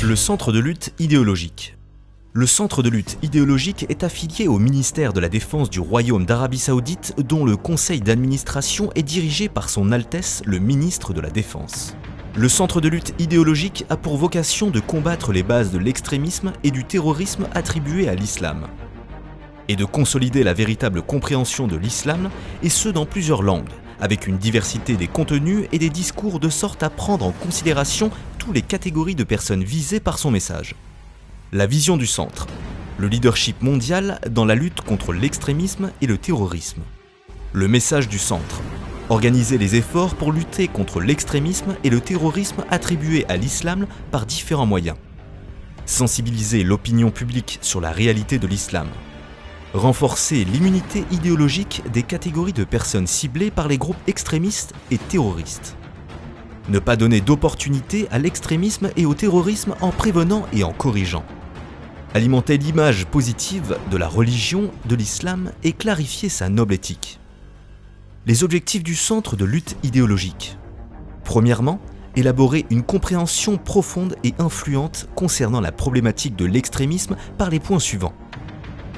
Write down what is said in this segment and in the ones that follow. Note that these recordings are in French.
Le centre de lutte idéologique. Le centre de lutte idéologique est affilié au ministère de la Défense du Royaume d'Arabie Saoudite, dont le conseil d'administration est dirigé par son Altesse le ministre de la Défense. Le centre de lutte idéologique a pour vocation de combattre les bases de l'extrémisme et du terrorisme attribués à l'islam, et de consolider la véritable compréhension de l'islam, et ce dans plusieurs langues, avec une diversité des contenus et des discours de sorte à prendre en considération toutes les catégories de personnes visées par son message. La vision du centre. Le leadership mondial dans la lutte contre l'extrémisme et le terrorisme. Le message du centre. Organiser les efforts pour lutter contre l'extrémisme et le terrorisme attribués à l'islam par différents moyens. Sensibiliser l'opinion publique sur la réalité de l'islam. Renforcer l'immunité idéologique des catégories de personnes ciblées par les groupes extrémistes et terroristes. Ne pas donner d'opportunité à l'extrémisme et au terrorisme en prévenant et en corrigeant. Alimenter l'image positive de la religion, de l'islam et clarifier sa noble éthique. Les objectifs du centre de lutte idéologique. Premièrement, élaborer une compréhension profonde et influente concernant la problématique de l'extrémisme par les points suivants.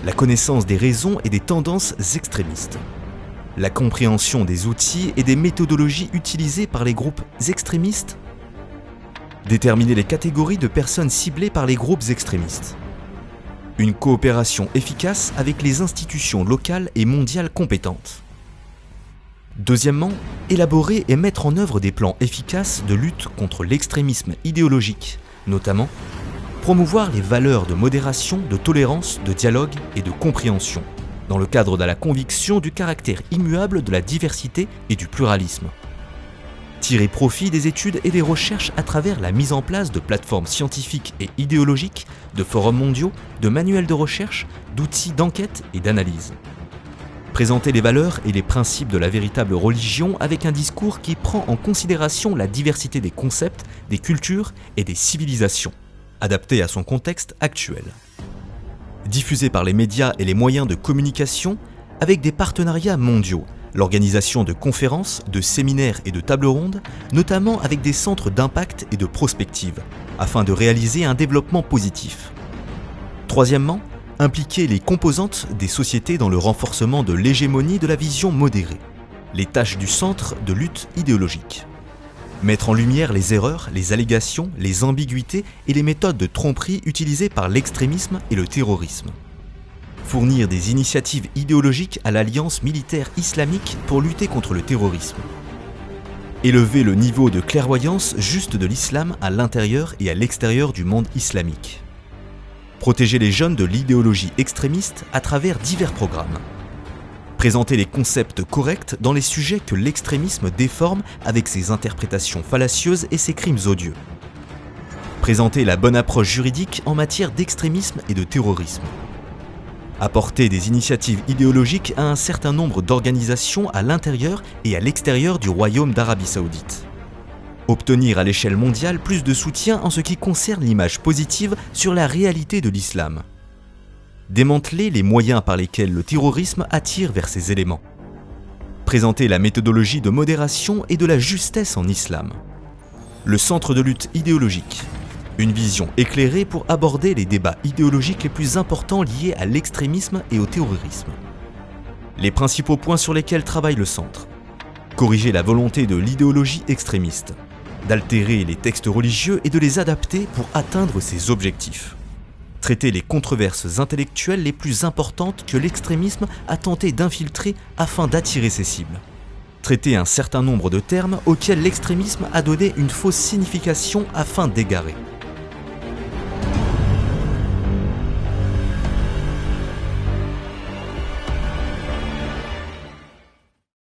La connaissance des raisons et des tendances extrémistes. La compréhension des outils et des méthodologies utilisées par les groupes extrémistes. Déterminer les catégories de personnes ciblées par les groupes extrémistes. Une coopération efficace avec les institutions locales et mondiales compétentes. Deuxièmement, élaborer et mettre en œuvre des plans efficaces de lutte contre l'extrémisme idéologique, notamment promouvoir les valeurs de modération, de tolérance, de dialogue et de compréhension, dans le cadre de la conviction du caractère immuable de la diversité et du pluralisme. Tirer profit des études et des recherches à travers la mise en place de plateformes scientifiques et idéologiques, de forums mondiaux, de manuels de recherche, d'outils d'enquête et d'analyse. Présenter les valeurs et les principes de la véritable religion avec un discours qui prend en considération la diversité des concepts, des cultures et des civilisations, adapté à son contexte actuel. Diffusé par les médias et les moyens de communication avec des partenariats mondiaux, l'organisation de conférences, de séminaires et de tables rondes, notamment avec des centres d'impact et de prospective, afin de réaliser un développement positif. Troisièmement, impliquer les composantes des sociétés dans le renforcement de l'hégémonie de la vision modérée, les tâches du centre de lutte idéologique. Mettre en lumière les erreurs, les allégations, les ambiguïtés et les méthodes de tromperie utilisées par l'extrémisme et le terrorisme. Fournir des initiatives idéologiques à l'Alliance militaire islamique pour lutter contre le terrorisme. Élever le niveau de clairvoyance juste de l'islam à l'intérieur et à l'extérieur du monde islamique. Protéger les jeunes de l'idéologie extrémiste à travers divers programmes. Présenter les concepts corrects dans les sujets que l'extrémisme déforme avec ses interprétations fallacieuses et ses crimes odieux. Présenter la bonne approche juridique en matière d'extrémisme et de terrorisme. Apporter des initiatives idéologiques à un certain nombre d'organisations à l'intérieur et à l'extérieur du Royaume d'Arabie Saoudite. Obtenir à l'échelle mondiale plus de soutien en ce qui concerne l'image positive sur la réalité de l'islam. Démanteler les moyens par lesquels le terrorisme attire vers ces éléments. Présenter la méthodologie de modération et de la justesse en islam. Le centre de lutte idéologique. Une vision éclairée pour aborder les débats idéologiques les plus importants liés à l'extrémisme et au terrorisme. Les principaux points sur lesquels travaille le centre. Corriger la volonté de l'idéologie extrémiste. D'altérer les textes religieux et de les adapter pour atteindre ses objectifs. Traiter les controverses intellectuelles les plus importantes que l'extrémisme a tenté d'infiltrer afin d'attirer ses cibles. Traiter un certain nombre de termes auxquels l'extrémisme a donné une fausse signification afin d'égarer.